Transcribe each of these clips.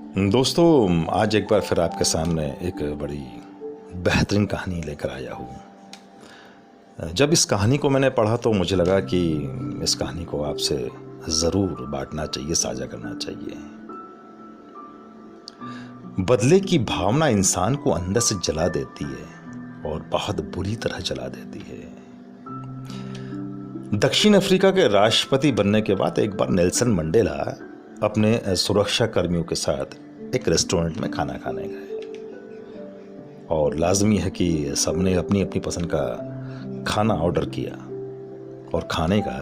दोस्तों, आज एक बार फिर आपके सामने एक बड़ी बेहतरीन कहानी लेकर आया हूँ। जब इस कहानी को मैंने पढ़ा तो मुझे लगा कि इस कहानी को आपसे ज़रूर बांटना चाहिए, साझा करना चाहिए। बदले की भावना इंसान को अंदर से जला देती है और बहुत बुरी तरह जला देती है। दक्षिण अफ्रीका के राष्ट्रपति बनने के बाद एक बार नेल्सन मंडेला अपने सुरक्षा कर्मियों के साथ एक रेस्टोरेंट में खाना खाने गए और लाजमी है कि सबने अपनी अपनी पसंद का खाना ऑर्डर किया और खाने का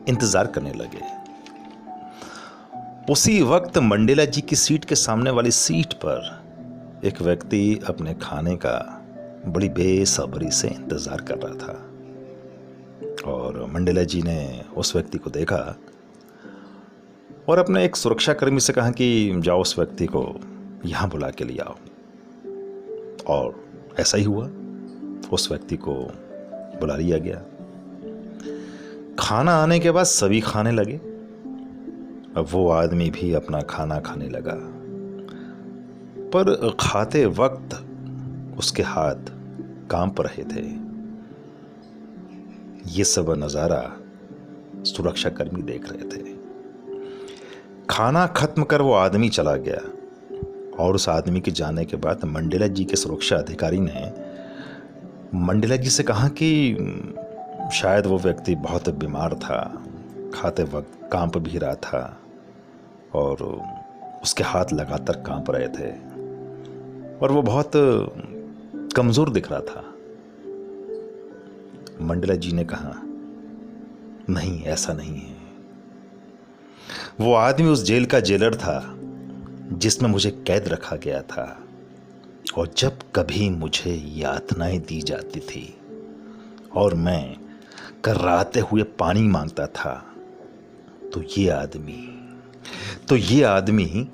इंतज़ार करने लगे। उसी वक्त मंडेला जी की सीट के सामने वाली सीट पर एक व्यक्ति अपने खाने का बड़ी बेसब्री से इंतज़ार कर रहा था और मंडेला जी ने उस व्यक्ति को देखा और अपने एक सुरक्षाकर्मी से कहा कि जाओ उस व्यक्ति को यहाँ बुला के ले आओ। और ऐसा ही हुआ, उस व्यक्ति को बुला लिया गया। खाना आने के बाद सभी खाने लगे। अब वो आदमी भी अपना खाना खाने लगा, पर खाते वक्त उसके हाथ कांप रहे थे। ये सब नज़ारा सुरक्षाकर्मी देख रहे थे। खाना खत्म कर वो आदमी चला गया और उस आदमी के जाने के बाद मंडेला जी के सुरक्षा अधिकारी ने मंडेला जी से कहा कि शायद वो व्यक्ति बहुत बीमार था, खाते वक्त कांप भी रहा था और उसके हाथ लगातार कांप रहे थे और वो बहुत कमज़ोर दिख रहा था। मंडेला जी ने कहा, नहीं, ऐसा नहीं है। वो आदमी उस जेल का जेलर था जिसमें मुझे कैद रखा गया था और जब कभी मुझे यातनाएं दी जाती थी और मैं कर्राते हुए पानी मांगता था तो ये आदमी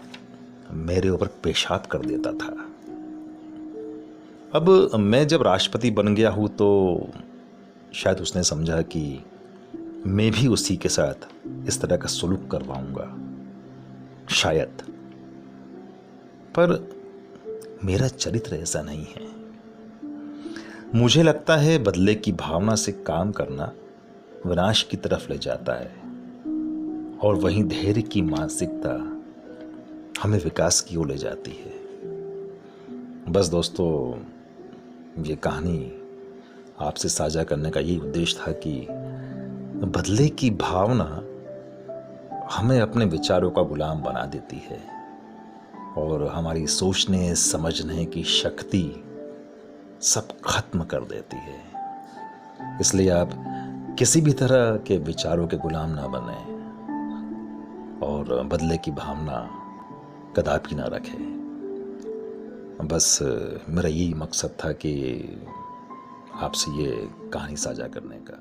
मेरे ऊपर पेशाब कर देता था। अब मैं जब राष्ट्रपति बन गया हूँ तो शायद उसने समझा कि मैं भी उसी के साथ इस तरह का सलूक करवाऊंगा, शायद। पर मेरा चरित्र ऐसा नहीं है। मुझे लगता है बदले की भावना से काम करना विनाश की तरफ ले जाता है और वहीं धैर्य की मानसिकता हमें विकास की ओर ले जाती है। बस दोस्तों, ये कहानी आपसे साझा करने का यही उद्देश्य था कि बदले की भावना हमें अपने विचारों का गुलाम बना देती है और हमारी सोचने समझने की शक्ति सब खत्म कर देती है। इसलिए आप किसी भी तरह के विचारों के गुलाम ना बने और बदले की भावना कदापि ना रखें। बस मेरा यही मकसद था कि आपसे ये कहानी साझा करने का।